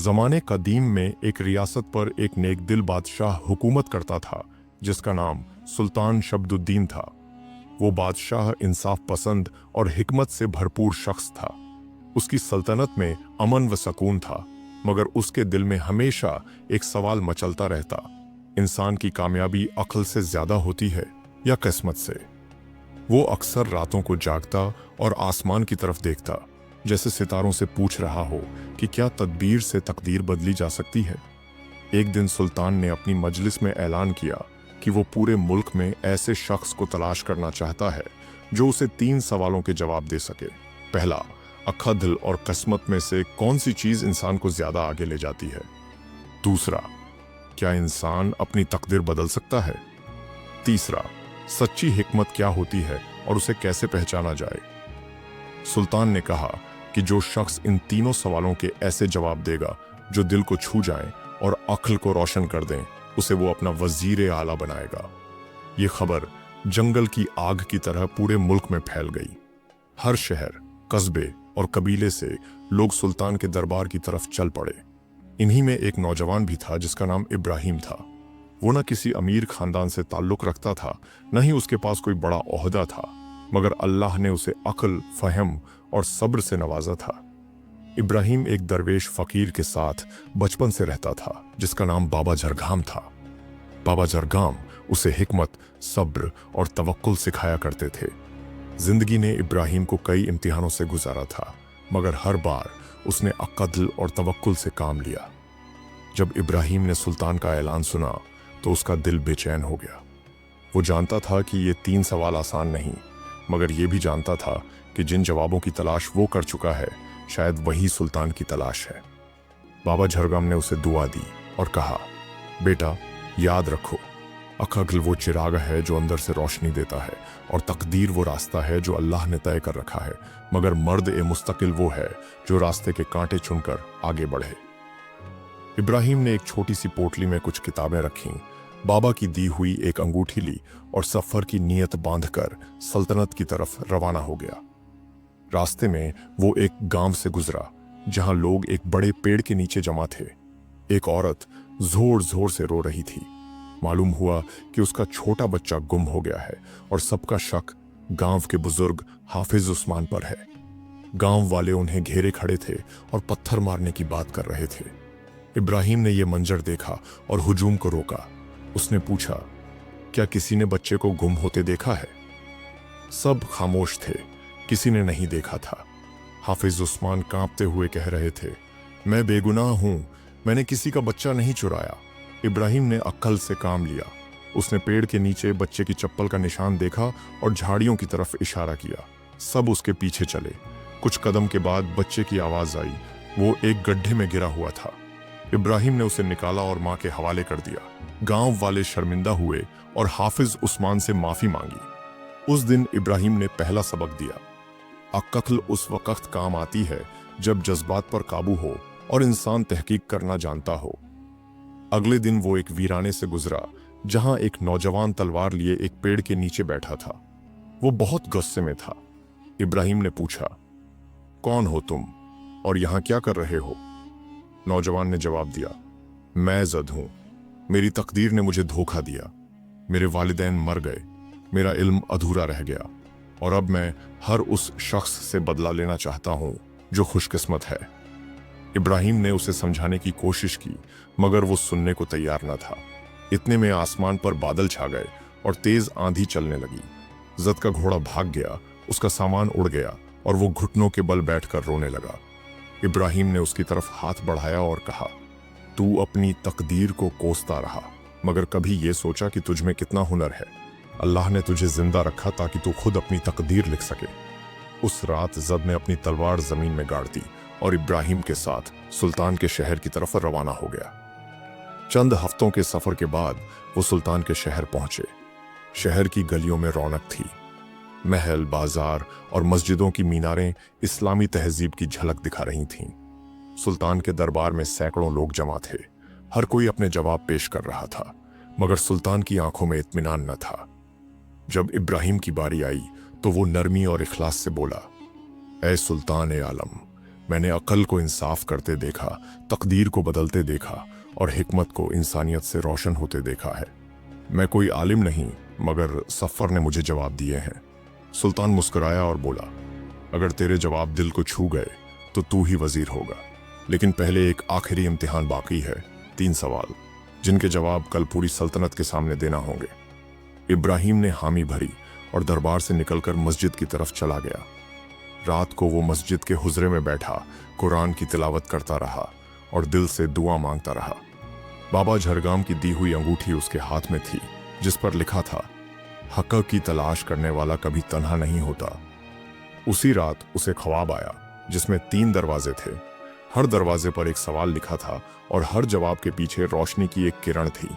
ज़माने कदीम में एक रियासत पर एक नेक दिल बादशाह हुकूमत करता था जिसका नाम सुल्तान शब्दुद्दीन था। वो बादशाह इंसाफ पसंद और हिकमत से भरपूर शख्स था। उसकी सल्तनत में अमन व सकून था, मगर उसके दिल में हमेशा एक सवाल मचलता रहता, इंसान की कामयाबी अक्ल से ज्यादा होती है या किस्मत से। वो अक्सर रातों को जागता और आसमान की तरफ देखता, जैसे सितारों से पूछ रहा हो कि क्या तदबीर से तकदीर बदली जा सकती है। एक दिन सुल्तान ने अपनी मजलिस में ऐलान किया कि वो पूरे मुल्क में ऐसे शख्स को तलाश करना चाहता है जो उसे 3 सवालों के जवाब दे सके। पहला, अक्खा दिल और किस्मत में से कौन सी चीज इंसान को ज्यादा आगे ले जाती है। दूसरा, क्या इंसान अपनी तकदीर बदल सकता है। तीसरा, सच्ची हिकमत क्या होती है और उसे कैसे पहचाना जाए। सुल्तान ने कहा कि जो शख्स इन तीनों सवालों के ऐसे जवाब देगा जो दिल को छू जाएं और अक्ल को रोशन कर दें, उसे वो अपना वजीर आला बनाएगा। ये खबर जंगल की आग की तरह पूरे मुल्क में फैल गई। हर शहर, कस्बे और कबीले से लोग सुल्तान के दरबार की तरफ चल पड़े। इन्हीं में एक नौजवान भी था जिसका नाम इब्राहिम था। वो न किसी अमीर खानदान से ताल्लुक रखता था, न ही उसके पास कोई बड़ा ओहदा था, मगर अल्लाह ने उसे अक्ल, फहम और सब्र से नवाजा था। इब्राहिम एक दरवेश फकीर के साथ बचपन से रहता था जिसका नाम बाबा जरगाम था। बाबा जरगाम उसे हिकमत, सब्र और तवक्कुल सिखाया करते थे। जिंदगी ने इब्राहिम को कई इम्तिहानों से गुजारा था, मगर हर बार उसने अक्ल और तवक्कुल से काम लिया। जब इब्राहिम ने सुल्तान का ऐलान सुना तो उसका दिल बेचैन हो गया। वो जानता था कि ये 3 सवाल आसान नहीं, मगर ये भी जानता था कि जिन जवाबों की तलाश वो कर चुका है, शायद वही सुल्तान की तलाश है। बाबा झरगाम ने उसे दुआ दी और कहा, बेटा याद रखो, अक्ल वो चिराग है जो अंदर से रोशनी देता है, और तकदीर वो रास्ता है जो अल्लाह ने तय कर रखा है, मगर मर्द ए मुस्तकिल वो है जो रास्ते के कांटे चुनकर आगे बढ़े। इब्राहिम ने एक छोटी सी पोटली में कुछ किताबें रखीं, बाबा की दी हुई एक अंगूठी ली और सफर की नीयत बांधकर सल्तनत की तरफ रवाना हो गया। रास्ते में वो एक गांव से गुजरा जहां लोग एक बड़े पेड़ के नीचे जमा थे। एक औरत जोर जोर से रो रही थी। मालूम हुआ कि उसका छोटा बच्चा गुम हो गया है और सबका शक गांव के बुजुर्ग हाफिज उस्मान पर है। गांव वाले उन्हें घेरे खड़े थे और पत्थर मारने की बात कर रहे थे। इब्राहिम ने यह मंजर देखा और हुजूम को रोका। उसने पूछा, क्या किसी ने बच्चे को गुम होते देखा है? सब खामोश थे, किसी ने नहीं देखा था। हाफिज उस्मान कांपते हुए कह रहे थे, मैं बेगुनाह हूं, मैंने किसी का बच्चा नहीं चुराया। इब्राहिम ने अक्ल से काम लिया। उसने पेड़ के नीचे बच्चे की चप्पल का निशान देखा और झाड़ियों की तरफ इशारा किया। सब उसके पीछे चले। कुछ कदम के बाद बच्चे की आवाज आई। वो एक गड्ढे में गिरा हुआ था। इब्राहिम ने उसे निकाला और मां के हवाले कर दिया। गांव वाले शर्मिंदा हुए और हाफिज उस्मान से माफी मांगी। उस दिन इब्राहिम ने पहला सबक दिया, अक्ल उस वक्त काम आती है जब जज्बात पर काबू हो और इंसान तहकीक करना जानता हो। अगले दिन वो एक वीराने से गुजरा जहां एक नौजवान तलवार लिए एक पेड़ के नीचे बैठा था। वो बहुत गुस्से में था। इब्राहिम ने पूछा, कौन हो तुम और यहां क्या कर रहे हो? नौजवान ने जवाब दिया, मैं जद हूं, मेरी तकदीर ने मुझे धोखा दिया। मेरे वालिदैन मर गए, मेरा इल्म अधूरा रह गया, और अब मैं हर उस शख्स से बदला लेना चाहता हूं जो खुशकिस्मत है। इब्राहिम ने उसे समझाने की कोशिश की, मगर वो सुनने को तैयार न था। इतने में आसमान पर बादल छा गए और तेज आंधी चलने लगी। जद का घोड़ा भाग गया, उसका सामान उड़ गया और वो घुटनों के बल बैठकर रोने लगा। इब्राहिम ने उसकी तरफ हाथ बढ़ाया और कहा, तू अपनी तकदीर को कोसता रहा, मगर कभी ये सोचा कि तुझ में कितना हुनर है। अल्लाह ने तुझे जिंदा रखा ताकि तू खुद अपनी तकदीर लिख सके। उस रात जद ने अपनी तलवार जमीन में गाड़ दी और इब्राहिम के साथ सुल्तान के शहर की तरफ रवाना हो गया। चंद हफ्तों के सफर के बाद वो सुल्तान के शहर पहुंचे। शहर की गलियों में रौनक थी। महल, बाजार और मस्जिदों की मीनारें इस्लामी तहजीब की झलक दिखा रही थीं। सुल्तान के दरबार में सैकड़ों लोग जमा थे। हर कोई अपने जवाब पेश कर रहा था, मगर सुल्तान की आंखों में इत्मीनान न था। जब इब्राहिम की बारी आई तो वो नरमी और इखलास से बोला, ऐ सुल्तान ए आलम, मैंने अक्ल को इंसाफ करते देखा, तकदीर को बदलते देखा और हिकमत को इंसानियत से रोशन होते देखा है। मैं कोई आलिम नहीं, मगर सफ़र ने मुझे जवाब दिए हैं। सुल्तान मुस्कुराया और बोला, अगर तेरे जवाब दिल को छू गए तो तू ही वजीर होगा, लेकिन पहले एक आखिरी इम्तिहान बाकी है। 3 सवाल जिनके जवाब कल पूरी सल्तनत के सामने देना होंगे। इब्राहिम ने हामी भरी और दरबार से निकलकर मस्जिद की तरफ चला गया। रात को वो मस्जिद के हुजरे में बैठा कुरान की तिलावत करता रहा और दिल से दुआ मांगता रहा। बाबा झरगाम की दी हुई अंगूठी उसके हाथ में थी, जिस पर लिखा था, हक़ की तलाश करने वाला कभी तन्हा नहीं होता। उसी रात उसे ख्वाब आया जिसमें 3 दरवाजे थे। हर दरवाजे पर एक सवाल लिखा था और हर जवाब के पीछे रोशनी की एक किरण थी।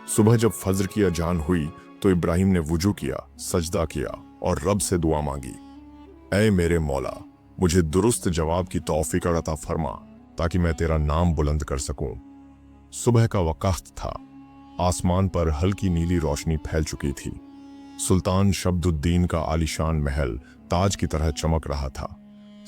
सुबह जब फज्र की अजान हुई तो इब्राहिम ने वुजू किया, सजदा किया और रब से दुआ मांगी, ऐ मेरे मौला, मुझे दुरुस्त जवाब की तौफीक अता फरमा ताकि मैं तेरा नाम बुलंद कर सकूं। सुबह का वक्त था। आसमान पर हल्की नीली रोशनी फैल चुकी थी। सुल्तान शब्दुद्दीन का आलीशान महल ताज की तरह चमक रहा था।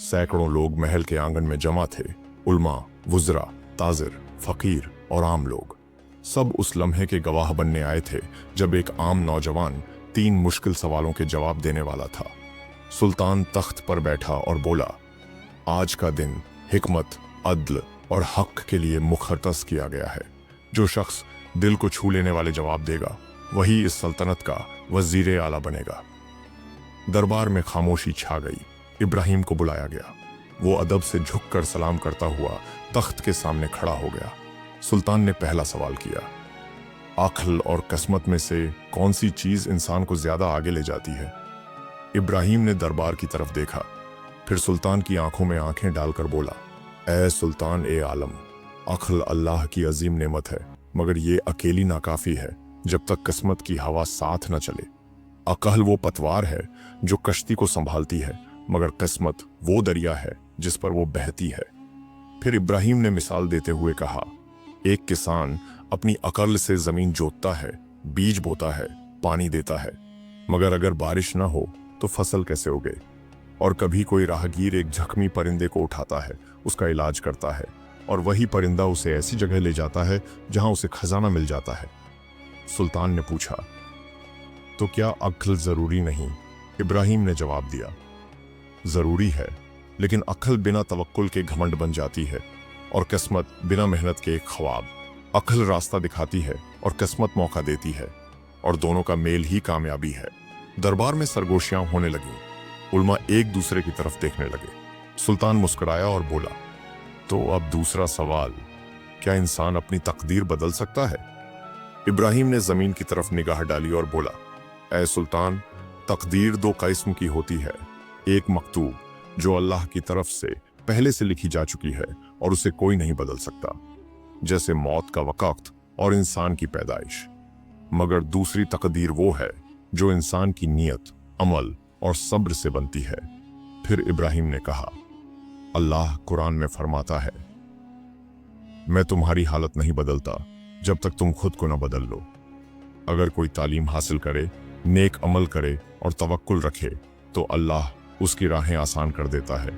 सैकड़ों लोग महल के आंगन में जमा थे। उल्मा, वुज़रा, ताजिर, फकीर और आम लोग, सब उस लम्हे के गवाह बनने आए थे जब एक आम नौजवान 3 मुश्किल सवालों के जवाब देने वाला था। सुल्तान तख्त पर बैठा और बोला, आज का दिन हिकमत, अदल और हक के लिए मुखर्तस किया गया है। जो शख्स दिल को छू लेने वाले जवाब देगा वही इस सल्तनत का वजीर आला बनेगा। दरबार में खामोशी छा गई। इब्राहिम को बुलाया गया। वो अदब से झुककर सलाम करता हुआ तख्त के सामने खड़ा हो गया। सुल्तान ने पहला सवाल किया, अक्ल और किस्मत में से कौन सी चीज इंसान को ज्यादा आगे ले जाती है? इब्राहिम ने दरबार की तरफ देखा, फिर सुल्तान की आंखों में आंखें डालकर बोला, ऐ सुल्तान ए आलम, अक्ल अल्लाह की अजीम नेमत है, मगर ये अकेली नाकाफी है जब तक किस्मत की हवा साथ न चले। अक्ल वो पतवार है जो कश्ती को संभालती है, मगर किस्मत वो दरिया है जिस पर वो बहती है। फिर इब्राहिम ने मिसाल देते हुए कहा, एक किसान अपनी अक्ल से जमीन जोतता है, बीज बोता है, पानी देता है, मगर अगर बारिश ना हो तो फसल कैसे उगे? और कभी कोई राहगीर एक जख्मी परिंदे को उठाता है, उसका इलाज करता है, और वही परिंदा उसे ऐसी जगह ले जाता है जहां उसे खजाना मिल जाता है। सुल्तान ने पूछा, तो क्या अक्ल जरूरी नहीं? इब्राहिम ने जवाब दिया, जरूरी है, लेकिन अक्ल बिना तवक्कुल के घमंड बन जाती है और किस्मत बिना मेहनत के एक ख्वाब। अक्ल रास्ता दिखाती है और किस्मत मौका देती है, और दोनों का मेल ही कामयाबी है। दरबार में सरगोशियां होने लगीं। उल्मा एक दूसरे की तरफ देखने लगे। सुल्तान मुस्कुराया और बोला, तो अब दूसरा सवाल, क्या इंसान अपनी तकदीर बदल सकता है? इब्राहिम ने जमीन की तरफ निगाह डाली और बोला, ऐ सुल्तान, तकदीर 2 किस्म की होती है। एक मकतूब, जो अल्लाह की तरफ से पहले से लिखी जा चुकी है और उसे कोई नहीं बदल सकता, जैसे मौत का वक्त और इंसान की पैदाइश। मगर दूसरी तकदीर वो है जो इंसान की नीयत, अमल और सब्र से बनती है। फिर इब्राहिम ने कहा, अल्लाह कुरान में फरमाता है, मैं तुम्हारी हालत नहीं बदलता जब तक तुम खुद को न बदल लो। अगर कोई तालीम हासिल करे, नेक अमल करे और तवक्कुल रखे तो अल्लाह उसकी राहें आसान कर देता है।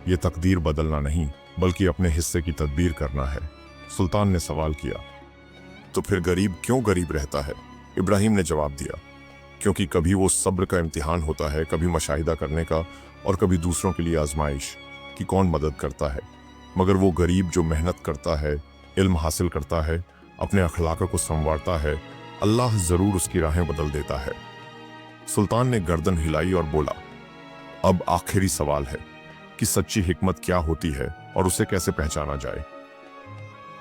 ये तकदीर बदलना नहीं, बल्कि अपने हिस्से की तदबीर करना है। सुल्तान ने सवाल किया, तो फिर गरीब क्यों गरीब रहता है? इब्राहिम ने जवाब दिया, क्योंकि कभी वो सब्र का इम्तिहान होता है, कभी मुशाहिदा करने का, और कभी दूसरों के लिए आजमाइश कि कौन मदद करता है। मगर वो गरीब जो मेहनत करता है, इल्म हासिल करता है, अपने अखलाक को संवारता है, अल्लाह जरूर उसकी राहें बदल देता है। सुल्तान ने गर्दन हिलाई और बोला, अब आखिरी सवाल है कि सच्ची हिकमत क्या होती है और उसे कैसे पहचाना जाए।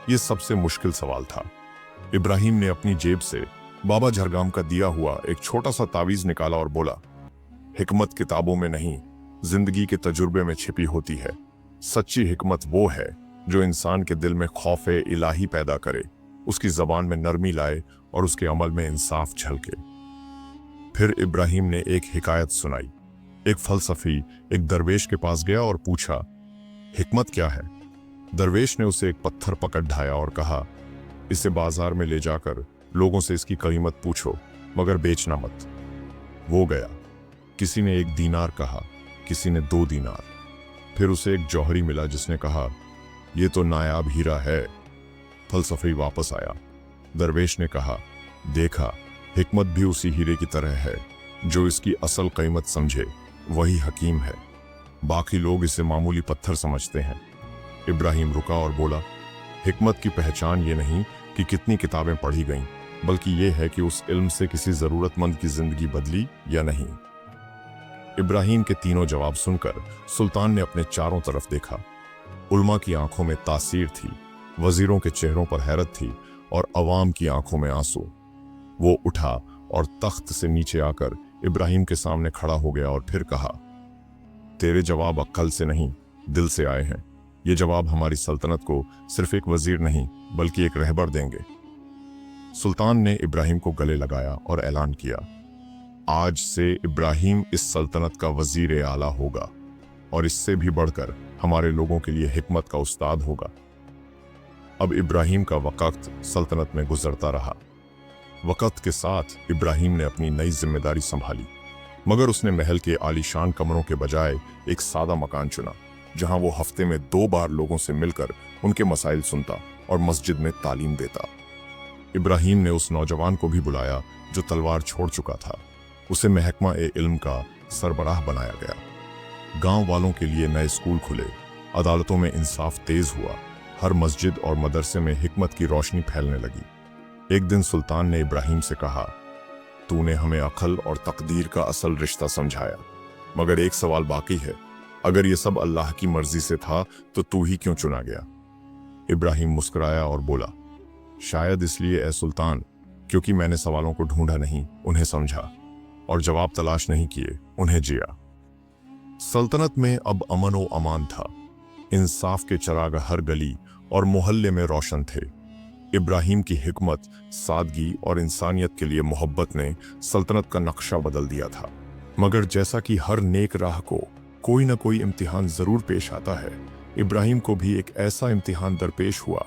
यह सबसे मुश्किल सवाल था। इब्राहिम ने अपनी जेब से बाबा झरगाम का दिया हुआ एक छोटा सा तावीज निकाला और बोला, हिकमत किताबों में नहीं, जिंदगी के तजुर्बे में छिपी होती है। सच्ची हिकमत वो है जो इंसान के दिल में खौफे इलाही पैदा करे, उसकी जबान में नरमी लाए और उसके अमल में इंसाफ झलके। फिर इब्राहिम ने एक हिकायत सुनाई। एक फलसफी एक दरवेश के पास गया और पूछा, हिकमत क्या है? दरवेश ने उसे एक पत्थर पकड़ ढाया और कहा, इसे बाजार में ले जाकर लोगों से इसकी कीमत पूछो, मगर बेचना मत। वो गया। किसी ने 1 दीनार कहा, किसी ने 2 दीनार, फिर उसे एक जौहरी मिला जिसने कहा, ये तो नायाब हीरा है। फलसफी वापस आया। दरवेश ने कहा, देखा, हिकमत भी उसी हीरे की तरह है। जो इसकी असल कीमत समझे वही हकीम है, बाकी लोग इसे मामूली पत्थर समझते हैं। इब्राहिम रुका और बोला, हिकमत की पहचान ये नहीं कि कितनी किताबें पढ़ी गईं, बल्कि ये है कि उस इल्म से किसी जरूरतमंद की जिंदगी बदली या नहीं। इब्राहिम के तीनों जवाब सुनकर सुल्तान ने अपने चारों तरफ देखा। उल्मा की आंखों में तासीर थी, वजीरों के चेहरों पर हैरत थी और अवाम की आंखों में आंसू। वो उठा और तख्त से नीचे आकर इब्राहिम के सामने खड़ा हो गया और फिर कहा, तेरे जवाब अक्ल से नहीं, दिल से आए हैं। ये जवाब हमारी सल्तनत को सिर्फ एक वजीर नहीं बल्कि एक रहबर देंगे। सुल्तान ने इब्राहिम को गले लगाया और ऐलान किया, आज से इब्राहिम इस सल्तनत का वजीर आला होगा और इससे भी बढ़कर हमारे लोगों के लिए हिकमत का उस्ताद होगा। अब इब्राहिम का वक्त सल्तनत में गुजरता रहा। वक्त के साथ इब्राहिम ने अपनी नई जिम्मेदारी संभाली, मगर उसने महल के आलीशान कमरों के बजाय एक सादा मकान चुना, जहां वो हफ्ते में 2 बार लोगों से मिलकर उनके मसाइल सुनता और मस्जिद में तालीम देता। इब्राहिम ने उस नौजवान को भी बुलाया जो तलवार छोड़ चुका था। उसे महकमा ए इल्म का सरबराह बनाया गया। गांव वालों के लिए नए स्कूल खुले, अदालतों में इंसाफ तेज हुआ, हर मस्जिद और मदरसे में हिकमत की रोशनी फैलने लगी। एक दिन सुल्तान ने इब्राहिम से कहा, तूने हमें अक्ल और तकदीर का असल रिश्ता समझाया, मगर एक सवाल बाकी है। अगर ये सब अल्लाह की मर्जी से था तो तू ही क्यों चुना गया? इब्राहिम मुस्कुराया और बोला, शायद इसलिए ए सुल्तान, क्योंकि मैंने सवालों को ढूंढा नहीं, उन्हें समझा, और जवाब तलाश नहीं किए, उन्हें जिया। सल्तनत में अब अमन व अमान था। इंसाफ के चिराग हर गली और मोहल्ले में रोशन थे। इब्राहिम की हिकमत, सादगी और इंसानियत के लिए मोहब्बत ने सल्तनत का नक्शा बदल दिया था। मगर जैसा कि हर नेक राह को कोई न कोई इम्तिहान जरूर पेश आता है, इब्राहिम को भी एक ऐसा इम्तिहान दरपेश हुआ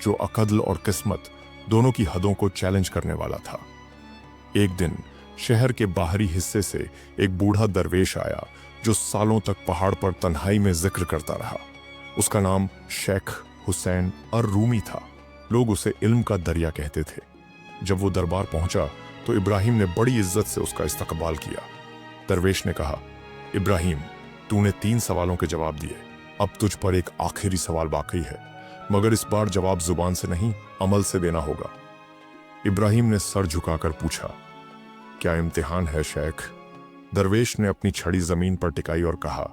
जो अक़ल और किस्मत दोनों की हदों को चैलेंज करने वाला था। एक दिन शहर के बाहरी हिस्से से एक बूढ़ा दरवेश आया जो सालों तक पहाड़ पर तन्हाई में जिक्र करता रहा। उसका नाम शेख हुसैन और रूमी था। लोग उसे इल्म का दरिया कहते थे। जब वो दरबार पहुंचा तो इब्राहिम ने बड़ी इज्जत से उसका इस्तकबाल किया। दरवेश ने कहा, इब्राहिम, तूने 3 सवालों के जवाब दिए, अब तुझ पर एक आखिरी सवाल बाकी है, मगर इस बार जवाब जुबान से नहीं, अमल से देना होगा। इब्राहिम ने सर झुकाकर पूछा, क्या इम्तिहान है शेख? दरवेश ने अपनी छड़ी जमीन पर टिकाई और कहा,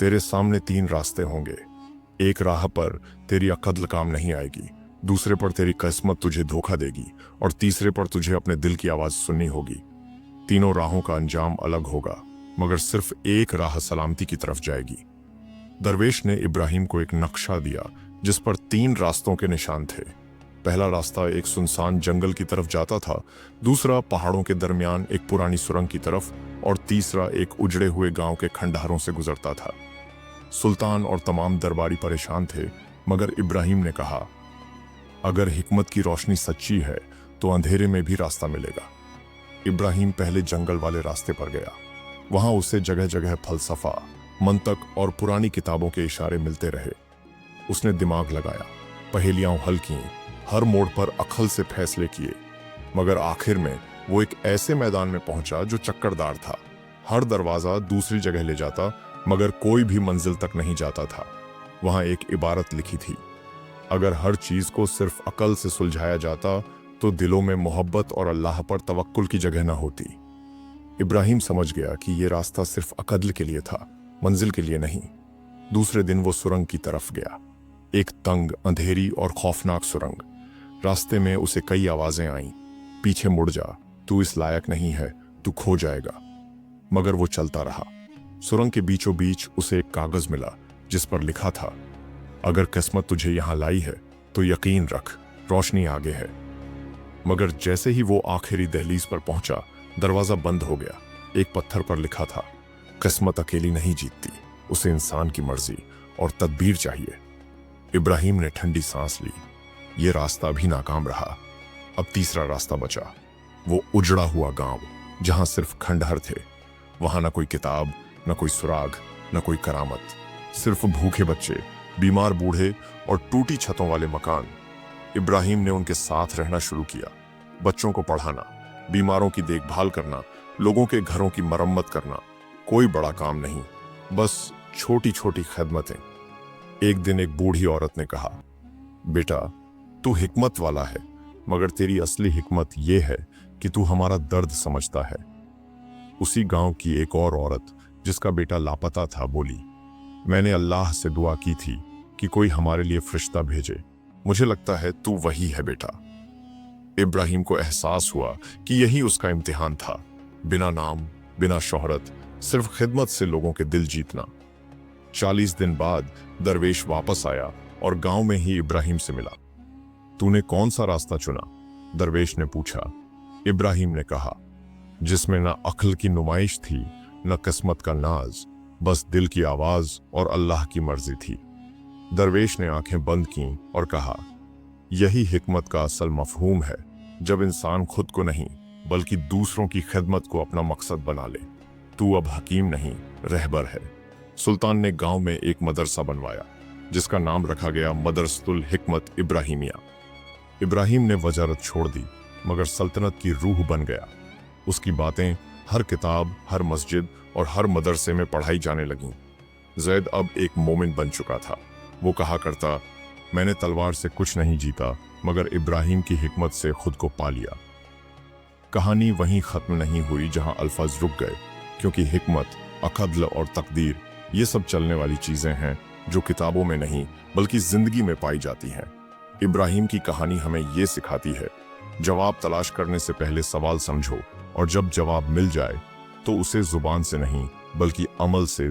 तेरे सामने 3 रास्ते होंगे। एक राह पर तेरी अक्ल काम नहीं आएगी, दूसरे पर तेरी किस्मत तुझे धोखा देगी और तीसरे पर तुझे अपने दिल की आवाज सुननी होगी। तीनों राहों का अंजाम अलग होगा, मगर सिर्फ एक राह सलामती की तरफ जाएगी। दरवेश ने इब्राहिम को एक नक्शा दिया जिस पर 3 रास्तों के निशान थे। पहला रास्ता एक सुनसान जंगल की तरफ जाता था, दूसरा पहाड़ों के दरमियान एक पुरानी सुरंग की तरफ, और तीसरा एक उजड़े हुए गांव के खंडहरों से गुजरता था। सुल्तान और तमाम दरबारी परेशान थे, मगर इब्राहिम ने कहा, अगर हिकमत की रोशनी सच्ची है तो अंधेरे में भी रास्ता मिलेगा। इब्राहिम पहले जंगल वाले रास्ते पर गया। वहां उसे जगह जगह फलसफा, मंतक और पुरानी किताबों के इशारे मिलते रहे। उसने दिमाग लगाया, पहेलियां हल की, हर मोड़ पर अक्ल से फैसले किए, मगर आखिर में वो एक ऐसे मैदान में पहुंचा जो चक्करदार था। हर दरवाजा दूसरी जगह ले जाता, मगर कोई भी मंजिल तक नहीं जाता था। वहां एक इबारत लिखी थी, अगर हर चीज को सिर्फ अक्ल से सुलझाया जाता तो दिलों में मोहब्बत और अल्लाह पर तवक्कुल की जगह न होती। इब्राहिम समझ गया कि ये रास्ता सिर्फ अक्ल के लिए था, मंजिल के लिए नहीं। दूसरे दिन वो सुरंग की तरफ गया, एक तंग, अंधेरी और खौफनाक सुरंग। रास्ते में उसे कई आवाजें आईं, पीछे मुड़ जा, तू इस लायक नहीं है, तू खो जाएगा। मगर वो चलता रहा। सुरंग के बीचों बीच उसे एक कागज मिला जिस पर लिखा था, अगर किस्मत तुझे यहां लाई है तो यकीन रख, रोशनी आगे है। मगर जैसे ही वो आखिरी दहलीज पर पहुंचा, दरवाजा बंद हो गया। एक पत्थर पर लिखा था, किस्मत अकेली नहीं जीतती, उसे इंसान की मर्जी और तदबीर चाहिए। इब्राहिम ने ठंडी सांस ली। ये रास्ता भी नाकाम रहा। अब तीसरा रास्ता बचा, वो उजड़ा हुआ गांव जहां सिर्फ खंडहर थे। वहां न कोई किताब, न कोई सुराग, न कोई करामत, सिर्फ भूखे बच्चे, बीमार बूढ़े और टूटी छतों वाले मकान। इब्राहिम ने उनके साथ रहना शुरू किया। बच्चों को पढ़ाना, बीमारों की देखभाल करना, लोगों के घरों की मरम्मत करना। कोई बड़ा काम नहीं, बस छोटी छोटी खिदमतें। एक दिन एक बूढ़ी औरत ने कहा, बेटा, तू हिकमत वाला है, मगर तेरी असली हिकमत यह है कि तू हमारा दर्द समझता है। उसी गांव की एक और औरत जिसका बेटा लापता था बोली, मैंने अल्लाह से दुआ की थी कि कोई हमारे लिए फरिश्ता भेजे। मुझे लगता है तू वही है बेटा। इब्राहिम को एहसास हुआ कि यही उसका इम्तिहान था, बिना नाम, बिना शोहरत, सिर्फ खिदमत से लोगों के दिल जीतना। 40 दिन बाद दरवेश वापस आया और गांव में ही इब्राहिम से मिला। तूने कौन सा रास्ता चुना? दरवेश ने पूछा। इब्राहिम ने कहा, जिसमें न अक्ल की नुमाइश थी, न किस्मत का नाज, बस दिल की आवाज और अल्लाह की मर्जी थी। दरवेश ने आंखें बंद की और कहा, यही हिकमत का असल मफहूम है, जब इंसान खुद को नहीं बल्कि दूसरों की खिदमत को अपना मकसद बना ले। तू अब हकीम नहीं, रहबर है। सुल्तान ने गांव में एक मदरसा बनवाया, जिसका नाम रखा गया मदरसतुल हिकमत इब्राहिमिया। इब्राहिम ने वजारत छोड़ दी, मगर सल्तनत की रूह बन गया। उसकी बातें हर किताब, हर मस्जिद और हर मदरसे में पढ़ाई जाने लगीं। जैद अब एक मोमिन बन चुका था। वो कहा करता, मैंने तलवार से कुछ नहीं जीता, मगर इब्राहिम की हिकमत से खुद को पा लिया। कहानी वहीं खत्म नहीं हुई जहां अल्फाज रुक गए, क्योंकि हिकमत, अक़ल और तकदीर ये सब चलने वाली चीजें हैं जो किताबों में नहीं बल्कि जिंदगी में पाई जाती हैं। इब्राहिम की कहानी हमें ये सिखाती है, जवाब तलाश करने से पहले सवाल समझो, और जब जवाब मिल जाए तो उसे जुबान से नहीं बल्कि अमल से